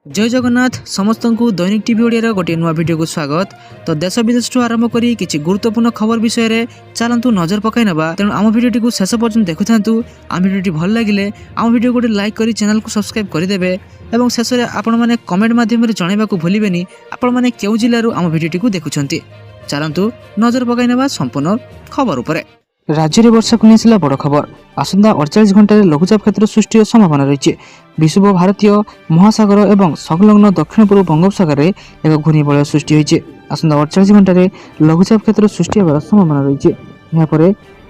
जय जगन्नाथ समस्त को दैनिक टीवी ओडिया गोटे नुआ वीडियो को स्वागत। तो देश विदेश आरंभ करी किछि गुरुत्वपूर्ण खबर विषय रे चलंतु नजर पकाई नबा। तेणु आम वीडियो को शेष पर्यंत देखुथांतु। आम वीडियो भल लागिले आम वीडियो गोटे लाइक करी चैनल को सब्सक्राइब कर देबे एवं शेष रे आपण माने कमेंट माध्यम रे जणाइबा को भूलिबेनी आपण माने केउ जिल्ला रु आम वीडियो को देखुछंती। चलंतु नजर पकाई नबा संपूर्ण खबर उपरे। राज्य में वर्षा को नहीं बड़ खबर। आसंता 48 घंटे लघुचाप क्षेत्र सृष्टि संभावना रही। विषुव भारतीय महासागर एवं संलग्न दक्षिण पूर्व बंगोपसागर में एक घूर्णिबलय सृष्टि होती। आसंता 48 घंटे लघुचाप क्षेत्र सृष्टि होबार संभावना रही। यहाँ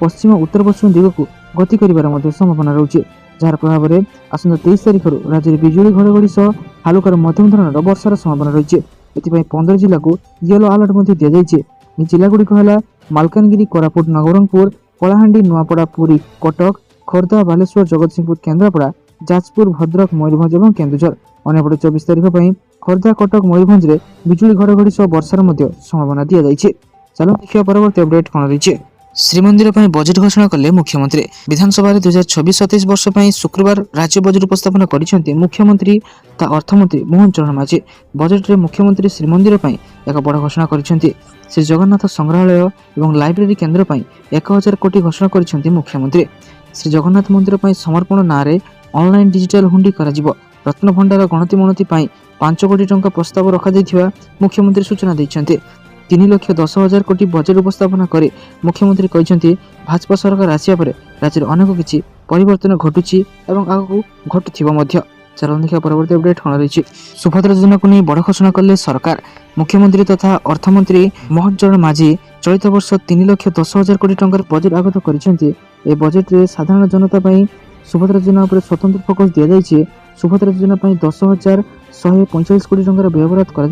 पश्चिम उत्तर पश्चिम दिग को गति कर संभावना रही, जार प्रभाव में आसंता 23 तारिख राज्य में बिजुली घड़घड़ी सह हालुकार मध्यम धरण वर्षार संभावना रही। एथपाई 15 जिला को येलो अलर्ट दी जाइए। जिलागुड़िक है मालकानगिरी, कोरापुट, नवरंगपुर, कलाहांडी, नुआपड़ा, पुरी, कटक, खोर्धा, बालेश्वर, जगतसिंहपुर, केन्द्रापड़ा, जाजपुर, भद्रक, मयूरभंज और केन्दुझर। अन्यपटे 24 तारिख पर खोर्धा, कटक, मयूरभंज में बिजुली घड़घड़ी सह वर्षार संभावना दी जाइए। चलो देखिए परवर्ती अपडेट कौन रही। श्रीमंदिर पर बजेट घोषणा कले मुख्यमंत्री। विधानसभा 2024-27 वर्ष पर शुक्रवार राज्य बजेट उपस्थापन कर मुख्यमंत्री ता अर्थमंत्री मोहन चरण माझी। बजेट रे मुख्यमंत्री श्रीमंदिर पर एक बड़ घोषणा कर श्री जगन्नाथ संग्रहालय और लाइब्रेरी केन्द्र पर 1000 कोटी घोषणा कर मुख्यमंत्री। श्री जगन्नाथ मंदिर पर समर्पण ना ऑनलाइन डिजिटल हुंडी करा। रत्न भंडार गणति मणति 5 कोटी टंका प्रस्ताव रखा मुख्यमंत्री सूचना देते। 3,10,000 कोटी बजेट उपस्थापना कर मुख्यमंत्री कहते भाजपा सरकार आसिया पर राज्य में अनेक किसी परिवर्तन घटुची और आगू घटुथिबो। चलो देखिए परवर्ती अपडेट कौन रही। सुभद्रा योजना को नहीं बड़ घोषणा कले सरकार। मुख्यमंत्री तथा अर्थमंत्री मोहन चरण माझी चलित वर्ष 3,10,000 कोटी टंकार बजेट आगत कर बजेट रे साधारण जनता सुभद्रा योजना पर स्वतंत्र फोकस दि जाइए। सुभद्रा योजना 10,145 कोटी टंकार व्यवहार कर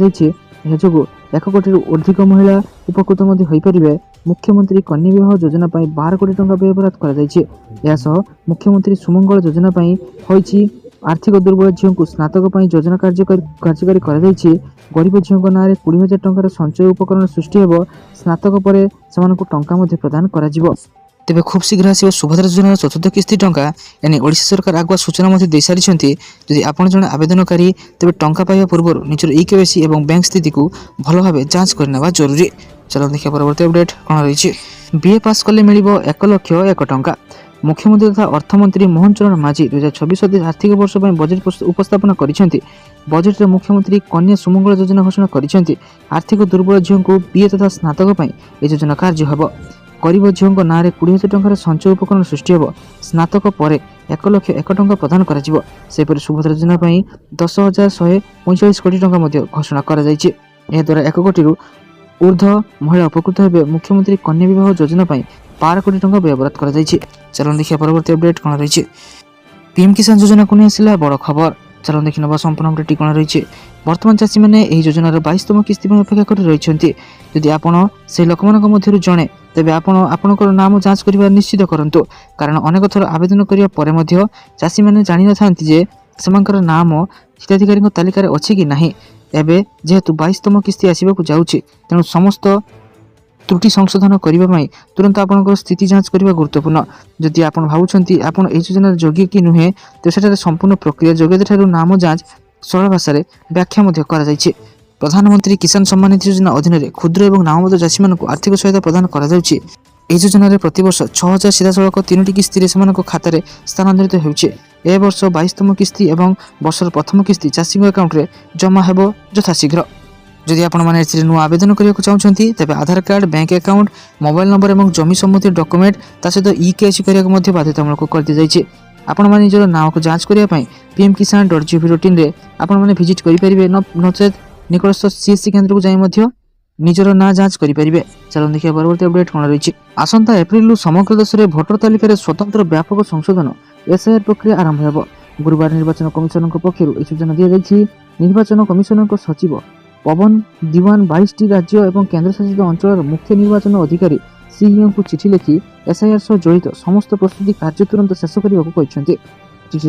1 कोटी अधिक महिला उपकृत हो। मुख्यमंत्री कन्या विवाह योजना 12 कोटी टंका व्यवहार कर मुख्यमंत्री सुमंगल योजना होइछि आर्थिक दुर्बल झील को स्नातक योजना कार्यकारी कर गरीब झील ना 20,000 टंकार संचय उपकरण सृष्टि हो। स्नातक पर टंका प्रदान कर तेबे खूब शीघ्र आसो सुभद्रा योजनार चतुर्थ किस्ती टंका। एने ओडिशा सरकार आगुआ सूचना दे सारी। जदि आपण जन आवेदनकारी तेबे टंका पाइबा पूर्व निजर ई-केवाईसी और बैंक स्थिति को भल भाव जांच करने जरूरी। चलो देखिए परवर्ती अपडेट कौन रही। बीए पास कले मिल 1,01,000 टंका। मुख्यमंत्री तथा अर्थमंत्री मोहन चरण माझी 2024-27 आर्थिक वर्ष पर बजेट उपस्थापन कर बजेट में मुख्यमंत्री कन्या सुमंगल योजना घोषणा कर आर्थिक दुर्बल झील को बीए तथा स्नातक यह योजना कार्य हो। गरीब झील ना 20,000 टंकार संचय उपकरण सृष्टि हो। स्नातक पर 1,01,000 टंका प्रदान कर सुभद्रा योजना 10,145 कोटी टंका घोषणा कर द्वारा 1 कोटी ऊर्ध्व महिला उपकृत हे। मुख्यमंत्री कन्या विवाह योजना 12 कोटी टंका व्यवहार कर। चलो देखिए परवर्ती अपडेट कौन रही। पीएम किसान योजना को नहीं आसला बड़ खबर। चलो देखी ना संपूर्ण अपडेट कौन रही। वर्तमान चाषी मैंने योजनार 22तम किस्ती अपेक्षा कर रही। जदि आपण से लोक मध्य जड़े तेज आपणकर नाम जांच करने निश्चित करूँ, कारण अनेक थर आवेदन करने चाषी मैंने जानी न था नाम हिताधिकारी तालिकार अच्छी कि नहीं। एवं जेहेतु 22तम किस्ती आसवाक जाऊँगी तेणु समस्त त्रुटि संशोधन करने तुरंत आपंकर स्थिति जांच करने गुरुत्वपूर्ण। जदि आप भावुंट आपड़ योजनार योग्य कि नुहे तो सेठारे संपूर्ण प्रक्रिया योग्यता नाम जांच सरल भाषा व्याख्या कर। प्रधानमंत्री किसान सम्मान निधि योजना अधीन क्षुद्र और नाममात्र चाषी को आर्थिक सहायता प्रदान कर। योजन प्रतिवर्ष 6,000 सीधासख 3टी किस्ती से खातार स्थानांतरित हो। वर्ष 22तम किस्ती और वर्षर प्रथम किस्ती चाषी अकाउंट में जमा हो यथाशीघ्र। जदि आपने नुआ आवेदन करने चाहते तेज Aadhaar card, bank account, mobile number और जमी सम्बन्धी डॉक्यूमेंट ता सहित ई-केवाईसी करने बाध्यतामूलक कर दी जाइए। आपण मैंने निजर नाम को जांच करने pmkisan.gov.in आपने भिजिट करेंगे नचेत निकटस्थ सीएससी केन्द्र को जाई निजर ना जांच करेंगे। चलो देखिए परवर्ती अपडेट कौन रही। आसंता एप्रिल समग्र देश में भोटर तालिकार स्वतंत्र व्यापक संशोधन एसआईआर प्रक्रिया आरंभ हो। गुरुवार निर्वाचन कमिशन पक्षर यह सूचना दी जाइए। निर्वाचन कमिशन सचिव पवन दीवान 22टी राज्य और केन्द्रशासित अंचल मुख्य निर्वाचन अधिकारी सीईओ को चिठी लिखि एसआईआर सह जड़ित समस्त प्रस्तुति कार्य तुरंत शेष करने को चिठी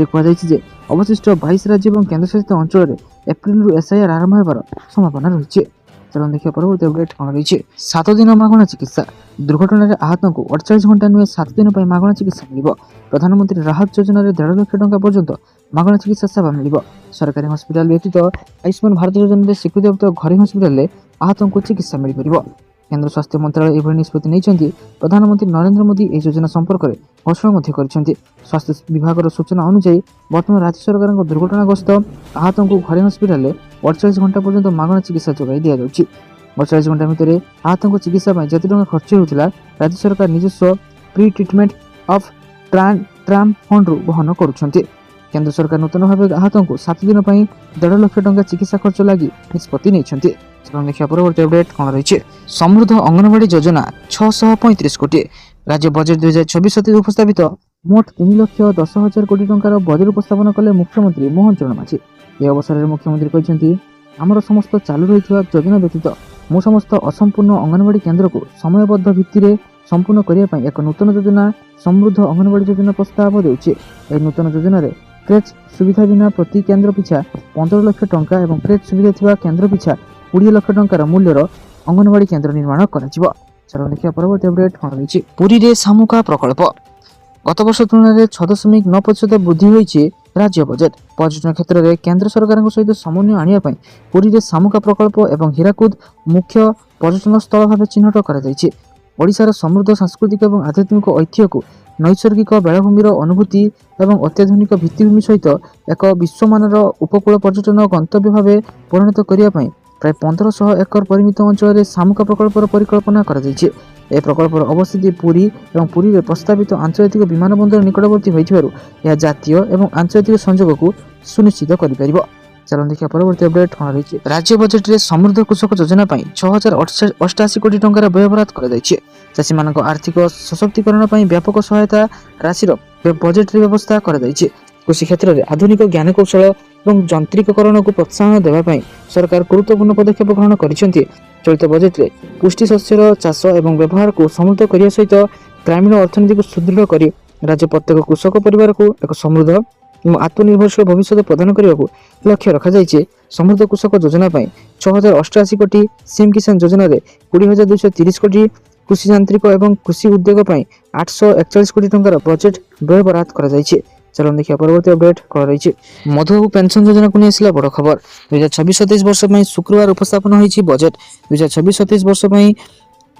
कहुई। अवशिष्ट 22 राज्य और केन्द्रशासित अंचल में एप्रिल एसआईआर आरंभ होबार संभावना रही। चलो देखिए परवर्ती अपडेट कौन रही 7 दिन मागणा चिकित्सा दुर्घटन आहत को 48 घंटा नुहे 7 दिन मागणा चिकित्सा मिल प्रधानमंत्री राहत योजन 1.5 लाख टंका पर्यंत मागणा चिकित्सा सेवा मिल सरकारी हस्पिटाल व्यतीत आयुष्मान भारत योजन स्वीकृतिप्राप्त घरोई हस्पिटाल आहत को चिकित्सा मिल पार केंद्र स्वास्थ्य मंत्रालय एभली निष्पत्ति नहीं प्रधानमंत्री नरेंद्र मोदी यह योजना संपर्क में घोषणा स्वास्थ्य विभाग सूचना अनुसार बर्तमान राज्य सरकार दुर्घटनाग्रस्त आहत को घरे हस्पिटाल 48 घंटा पर्यंत मागणा चिकित्सा जोगाई दि जाउछि 48 घंटा भितर आहत को चिकित्सा जति टंका खर्च होता राज्य सरकार निजस्व pre treatment of trauma fund रु बहन करुछन्ति केंद्र सरकार नूतन भाव आहत को 7 दिन 1.5 लाख टंका चिकित्सा खर्च लगी निष्पत्ति नहीं देखिए परवर्ती अपडेट कौन रही समृद्ध अंगनवाड़ी योजना 635 कोटी राज्य बजेट 2024 उपस्थापित मोट 3,10,000 कोटी टंकार बजेट उपस्थापन कले मुख्यमंत्री मोहन चरण माझी यह अवसर में मुख्यमंत्री कहते आमर समस्त चालू रही योजना व्यतीत मु समस्त असंपूर्ण अंगनवाड़ी केन्द्र को समयबद्ध भित्ति संपूर्ण करने एक नूतन योजना समृद्ध अंगनवाड़ी योजना प्रस्ताव देउछि एही नूतन योजना रे क्रेच सुविधा बिना प्रति केन्द्र पिछा 15 लाख टंका एवं क्रेच सुविधा थिबा केन्द्र पिछा 20 लाख टंकार मूल्यर अंगनवाड़ी केन्द्र निर्माण करा चलो देखिए परवर्ती अपडेट कौन रही पुरी रे सामुका प्रकल्प गत वर्ष तुलन में 6.9% वृद्धि होइछि राज्य बजेट पर्यटन क्षेत्र में केंद्र सरकार सहित समन्वय आनिया पुरी रे सामुका प्रकल्प एवं हीराकुद मुख्य पर्यटन स्थल भाव चिन्हट कर ओडिशार समृद्ध सांस्कृतिक और आध्यात्मिक ऐतिह्य को नैसर्गिक बेलाभूमिर अनुभूति एवं अत्याधुनिक भित्तिभूमि सहित एक विश्वमानर उपकूल पर्यटन गंतव्य भाव परिणत करने प्राय 1500 एकर परिमित अंचल सामुका प्रकल्पर परिकल्पना कर प्रकल्पर अवस्थिति पुरी और पुरी में प्रस्तावित आंतर्जातिक विमान बंदर निकटवर्ती होइथिबारु जातीय और आंतर्जातिक संयोग को सुनिश्चित कर चलो देखिए परवर्ती अपडेट कौन रही राज्य बजेट रे समृद्ध कृषक योजना 6,088 कोटी टंकार व्ययबराद कर चाषी मान आर्थिक सशक्तिकरण व्यापक सहायता राशि बजेट रे व्यवस्था कर कृषि क्षेत्र में आधुनिक ज्ञान कौशल और यंत्रिकरण को प्रोत्साहन देवाई सरकार गुरुत्वपूर्ण पदक्षेप ग्रहण कर चलित बजेट रे पुष्टि शस्यर चाष और व्यवहार को समृद्ध करने सहित ग्रामीण अर्थनीति को सुदृढ़ कर राज्य प्रत्येक कृषक परिवार को एक समृद्ध और आत्मनिर्भरशील भविष्य प्रदान करने को लक्ष्य रखा समृद्ध कृषक योजना 6,088 कोटी सीएम किसान योजना 20,230 कोटी कृषि यांत्रिक और कृषि उद्योग 841 कोटी टंकार बजेट व्ययबराद कर चलो देखिए परवर्ती अपडेट कौन रही मधुबाबू पेंशन योजना को नहीं बड़ खबर 2026-27 वर्ष में शुक्रवार उपस्थापन होती बजेट 2026-27 वर्ष में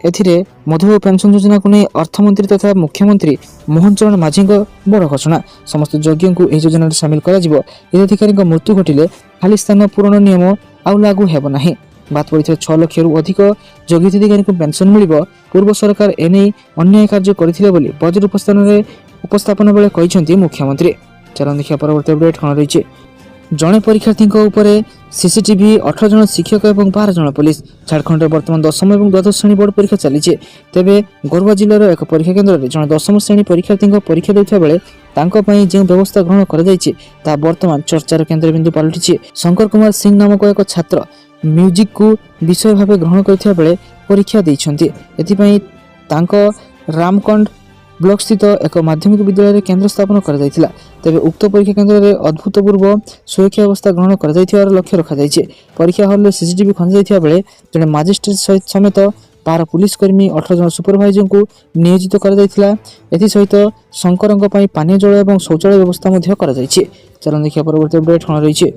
एथिरे मधुबाबू पेंशन योजना को नहीं अर्थमंत्री तथा मुख्यमंत्री मोहन चरण माझी बड़ घोषणा समस्त योग्यों को यह योजना सामिल कर हिताधिकारी मृत्यु घटिले खाली स्थान पूरण नियम आउ लागू हेब नाही बात पड़ी 6 लाख रु अधिक योग्य हिताधिकारी को पेंशन मिल पूर्व सरकार एने अन्याय कार्य करथिले बोली बजेट उपस्थापन बेले कहते मुख्यमंत्री चलो देखिए परवर्ती अपडेट कौन रही जड़े परीक्षार्थी सीसीटीवी 18 जन शिक्षक और 12 जन पुलिस झारखंड में बर्तमान 10वीं और 12th श्रेणी बोर्ड परीक्षा चली तेबे गोरवा जिलार एक परीक्षा केन्द्र में जड़े 10वीं श्रेणी परीक्षार्थी परीक्षा देता बेले जो व्यवस्था ग्रहण कर बर्तमान चर्चार केन्द्रबिंदु पलटि शंकर कुमार सिंह नामक एक छात्र म्यूजिक को विषय भाव ग्रहण करथिबा बेले परीक्षा देइछन्ति रामकंड ब्लॉक स्थित एक माध्यमिक विद्यालय केन्द्र स्थापन कर तेबे उक्त परीक्षा केन्द्र में अभूतपूर्व सुरक्षा व्यवस्था ग्रहण कर लक्ष्य रखा परीक्षा हॉल में सीसीटीवी खंजा बेले जड़े मजिस्ट्रेट समेत 12 पुलिसकर्मी 18 जन सुपरभाइजर को नियोजित कर सहित शंकर पानीय जल और शौचालय व्यवस्था कर चलो देखिए परवर्ती अपडेट कौन रही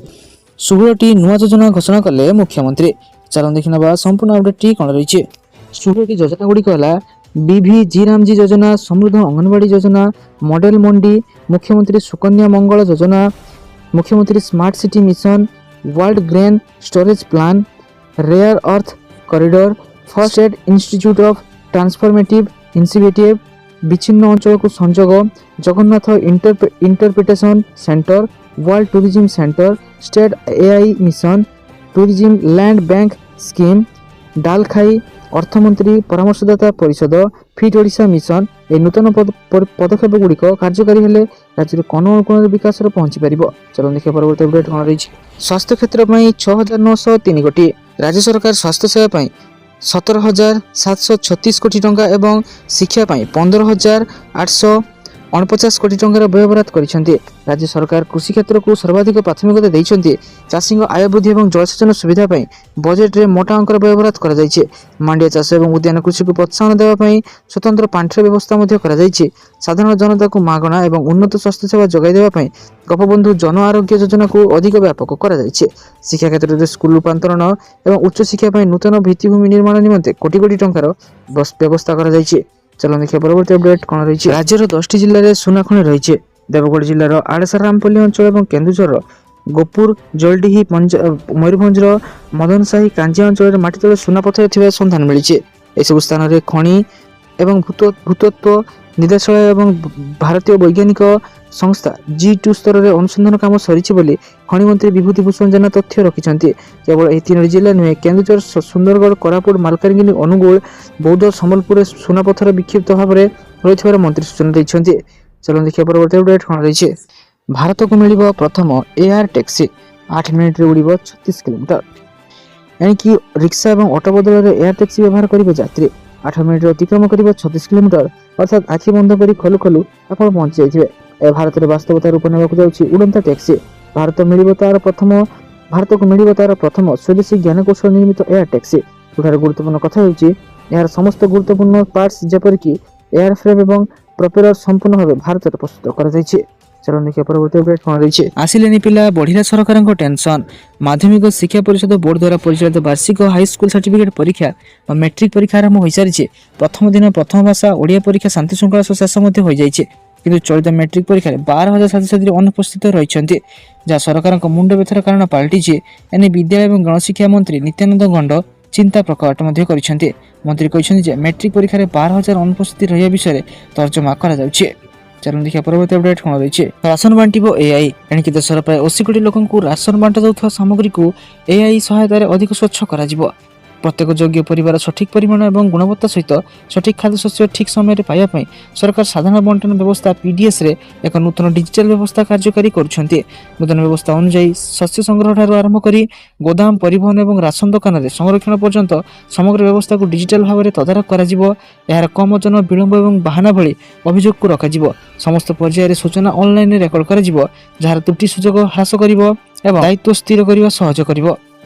16टी नुआ योजना घोषणा कले मुख्यमंत्री चलो देखना संपूर्ण अपडेट कौन रही 16टी योजना गुड़िक है बीवी रामजी योजना समृद्ध अंगनवाड़ी योजना मॉडल मंडी मुख्यमंत्री Sukanya Mangal Yojana Mukhyamantri smart city mission world grain storage plan rare earth corridor first aid institute of transformative initiative विच्छिन्न अंचल को संजोग Jagannath interpretation centre world tourism centre state AI mission tourism land bank scheme Dalkhai अर्थमंत्री परामर्शदाता परिषद फिट ओडिशा मिशन ए नूतन पदक्षेप गुड़िक कार्यकारी हेले राज्य में कोन अनुकोण विकास पहुंची पार चलो देखिए परवर्ती अपडेट कौन रही स्वास्थ्य क्षेत्र में 6,903 कोटी राज्य सरकार स्वास्थ्य सेवा 17,736 कोटी टंका एवं शिक्षा 15,800 ଅଣପଚାଶ କୋଟି ଟଙ୍କାର ବ୍ୟୟବରାଦ କରିଛନ୍ତି। ରାଜ୍ୟ ସରକାର କୃଷି କ୍ଷେତ୍ରକୁ ସର୍ବାଧିକ ପ୍ରାଥମିକତା ଦେଇଛନ୍ତି। ଚାଷୀଙ୍କ ଆୟ ବୃଦ୍ଧି ଏବଂ ଜଳସେଚନ ସୁବିଧା ପାଇଁ ବଜେଟରେ ମୋଟା ଅଙ୍କର ବ୍ୟୟବରାଦ କରାଯାଇଛି। ମାଣ୍ଡିଆ ଚାଷ ଏବଂ ଉଦ୍ୟାନ କୃଷିକୁ ପ୍ରୋତ୍ସାହନ ଦେବା ପାଇଁ ସ୍ୱତନ୍ତ୍ର ପାଣ୍ଠିର ବ୍ୟବସ୍ଥା ମଧ୍ୟ କରାଯାଇଛି। ସାଧାରଣ ଜନତାକୁ ମାଗଣା ଏବଂ ଉନ୍ନତ ସ୍ୱାସ୍ଥ୍ୟସେବା ଯୋଗାଇ ଦେବା ପାଇଁ ଗୋପବନ୍ଧୁ ଜନ ଆରୋଗ୍ୟ ଯୋଜନାକୁ ଅଧିକ ବ୍ୟାପକ କରାଯାଇଛି। ଶିକ୍ଷା କ୍ଷେତ୍ରରେ ସ୍କୁଲ ରୂପାନ୍ତରଣ ଏବଂ ଉଚ୍ଚଶିକ୍ଷା ପାଇଁ ନୂତନ ଭିତ୍ତିଭୂମି ନିର୍ମାଣ ନିମନ୍ତେ କୋଟି କୋଟି ଟଙ୍କାର ବ୍ୟବସ୍ଥା କରାଯାଇଛି। ଚାଲନ୍ତୁ ଦେଖିବା ପରବର୍ତ୍ତୀ ଅପଡେଟ୍ କ'ଣ ରହିଛି। ରାଜ୍ୟର 10ଟି ଜିଲ୍ଲାରେ ସୁନା ଖଣି ରହିଛି। ଦେବଗଡ଼ ଜିଲ୍ଲାର ଆଡ଼େସା ରାମପଲ୍ଲୀ ଅଞ୍ଚଳ ଏବଂ କେନ୍ଦୁଝରର ଗୋପୁର, ଜଲଡିହି, ମୟୂରଭଞ୍ଜର ମଦନସାହି, କାଞ୍ଜିଆ ଅଞ୍ଚଳରେ ମାଟି ତଳେ ସୁନା ପଥର ଥିବା ସନ୍ଧାନ ମିଳିଛି। ଏସବୁ ସ୍ଥାନରେ ଖଣି ଏବଂ ଭୂତତ୍ତ୍ୱ ନିର୍ଦ୍ଦେଶାଳୟ ଏବଂ ଭାରତୀୟ ବୈଜ୍ଞାନିକ ସଂସ୍ଥା G2 ସ୍ତରରେ ଅନୁସନ୍ଧାନ କାମ ସରିଛି ବୋଲି ଖଣି ମନ୍ତ୍ରୀ ବିଭୂତି ଭୂଷଣ ଜେନା ତଥ୍ୟ ରଖିଛନ୍ତି। କେବଳ ଏହି 3ଟି ଜିଲ୍ଲା ନୁହେଁ, କେନ୍ଦୁଝର, ସୁନ୍ଦରଗଡ଼, କୋରାପୁଟ, ମାଲକାନଗିରି, ଅନୁଗୁଳ, ବୌଦ୍ଧ, ସମ୍ବଲପୁରରେ ସୁନାପଥର ବିକ୍ଷିପ୍ତ ଭାବରେ ରହିଥିବାର ମନ୍ତ୍ରୀ ସୂଚନା ଦେଇଛନ୍ତି। ଚାଲନ୍ତୁ ଦେଖିବା ପରବର୍ତ୍ତୀ ଅପଡେଟ୍ କ'ଣ ରହିଛି। ଭାରତକୁ ମିଳିବ ପ୍ରଥମ ଏୟାର ଟ୍ୟାକ୍ସି, 8 ମିନିଟରେ ଉଡ଼ିବ 36 କିଲୋମିଟର। ଏଣିକି ରିକ୍ସା ଏବଂ ଅଟୋ ବଦଳରେ ଏୟାର ଟ୍ୟାକ୍ସି ବ୍ୟବହାର କରିବେ ଯାତ୍ରୀ। 8 ମିନିଟରେ ଅତିକ୍ରମ କରିବ 36 କିଲୋମିଟର, ଅର୍ଥାତ୍ ଆଖି ବନ୍ଦ କରି ଖୋଲୁ ଖୋଲୁ ଆପଣ ପହଞ୍ଚି ଯାଇଥିବେ। ଏହା ଭାରତରେ ବାସ୍ତବତା ରୂପ ନେବାକୁ ଯାଉଛି ଉଡ଼ନ୍ତା ଟ୍ୟାକ୍ସି। ଭାରତକୁ ମିଳିବ ତାର ପ୍ରଥମ ସ୍ୱଦେଶୀ ଜ୍ଞାନକୌଶଳ ନିର୍ମିତ ଏୟାର ଟ୍ୟାକ୍ସି। ସବୁଠାରୁ ଗୁରୁତ୍ୱପୂର୍ଣ୍ଣ କଥା ହେଉଛି ଏହାର ସମସ୍ତ ଗୁରୁତ୍ୱପୂର୍ଣ୍ଣ ପାର୍ଟସ ଯେପରିକି ଏୟାର ଫ୍ରେମ୍ ଏବଂ ପ୍ରପେଲର ସମ୍ପୂର୍ଣ୍ଣ ଭାବେ ଭାରତରେ ପ୍ରସ୍ତୁତ କରାଯାଇଛି। ଚାଲନ୍ତୁ ଦେଖିବା ପରବର୍ତ୍ତୀ ଅପଡେଟ୍ କ'ଣ ରହିଛି। ଆସିଲେନି ପିଲା, ବଢ଼ିଲା ସରକାରଙ୍କ ଟେନସନ୍। ମାଧ୍ୟମିକ ଶିକ୍ଷା ପରିଷଦ ବୋର୍ଡ ଦ୍ୱାରା ପରିଚାଳିତ ବାର୍ଷିକ ହାଇସ୍କୁଲ ସାର୍ଟିଫିକେଟ୍ ପରୀକ୍ଷା ବା ମେଟ୍ରିକ୍ ପରୀକ୍ଷା ଆରମ୍ଭ ହୋଇସାରିଛି। ପ୍ରଥମ ଦିନ ପ୍ରଥମ ଭାଷା ଓଡ଼ିଆ ପରୀକ୍ଷା ଶାନ୍ତି ଶୃଙ୍ଖଳା ସହ ଶେଷ ମଧ୍ୟ ହୋଇଯାଇଛି। କିନ୍ତୁ ଚଳିତ ମେଟ୍ରିକ୍ ପରୀକ୍ଷାରେ 12,000 ଛାତ୍ରଛାତ୍ରୀ ଅନୁପସ୍ଥିତ ରହିଛନ୍ତି, ଯାହା ସରକାରଙ୍କ ମୁଣ୍ଡ ବ୍ୟଥାର କାରଣ ପାଲଟିଛି। ଏନେଇ ବିଦ୍ୟାଳୟ ଏବଂ ଗଣଶିକ୍ଷା ମନ୍ତ୍ରୀ ନିତ୍ୟାନନ୍ଦ ଗଣ୍ଡ ଚିନ୍ତା ପ୍ରକଟ ମଧ୍ୟ କରିଛନ୍ତି। ମନ୍ତ୍ରୀ କହିଛନ୍ତି ଯେ ମେଟ୍ରିକ୍ ପରୀକ୍ଷାରେ 12,000 ଅନୁପସ୍ଥିତି ରହିବା ବିଷୟରେ ତର୍ଜମା କରାଯାଉଛି। ଚାଲନ୍ତୁ ଦେଖିବା ପରବର୍ତ୍ତୀ ଅପଡେଟ୍ କ'ଣ ରହିଛି। ରାସନ ବାଣ୍ଟିବ AI। ଏଣିକି ଦେଶର ପ୍ରାୟ 80 କୋଟି ଲୋକଙ୍କୁ ରାସନ ବାଣ୍ଟାଯାଉଥିବା ସାମଗ୍ରୀକୁ AI ସହାୟତାରେ ଅଧିକ ସ୍ୱଚ୍ଛ କରାଯିବ। ପ୍ରତ୍ୟେକ ଯୋଗ୍ୟ ପରିବାର ସଠିକ୍ ପରିମାଣ ଏବଂ ଗୁଣବତ୍ତା ସହିତ ସଠିକ୍ ଖାଦ୍ୟଶସ୍ୟ ଠିକ୍ ସମୟରେ ପାଇବା ପାଇଁ ସରକାର ସାଧାରଣ ବଣ୍ଟନ ବ୍ୟବସ୍ଥା PDSରେ ଏକ ନୂତନ ଡିଜିଟାଲ ବ୍ୟବସ୍ଥା କାର୍ଯ୍ୟକାରୀ କରୁଛନ୍ତି। ନୂତନ ବ୍ୟବସ୍ଥା ଅନୁଯାୟୀ ଶସ୍ୟ ସଂଗ୍ରହ ଠାରୁ ଆରମ୍ଭ କରି ଗୋଦାମ, ପରିବହନ ଏବଂ ରାସନ ଦୋକାନରେ ସଂରକ୍ଷଣ ପର୍ଯ୍ୟନ୍ତ ସମଗ୍ର ବ୍ୟବସ୍ଥାକୁ ଡିଜିଟାଲ ଭାବରେ ତଦାରଖ କରାଯିବ। ଏହାର କମ୍ ଓଜନ, ବିଳମ୍ବ ଏବଂ ବାହାନା ଭଳି ଅଭିଯୋଗକୁ ରଖାଯିବ। ସମସ୍ତ ପର୍ଯ୍ୟାୟରେ ସୂଚନା ଅନଲାଇନରେ ରେକର୍ଡ କରାଯିବ, ଯାହାର ତ୍ରୁଟି ସୁଯୋଗ ହ୍ରାସ କରିବ ଏବଂ ଦାୟିତ୍ୱ ସ୍ଥିର କରିବା ସହଜ କରିବ।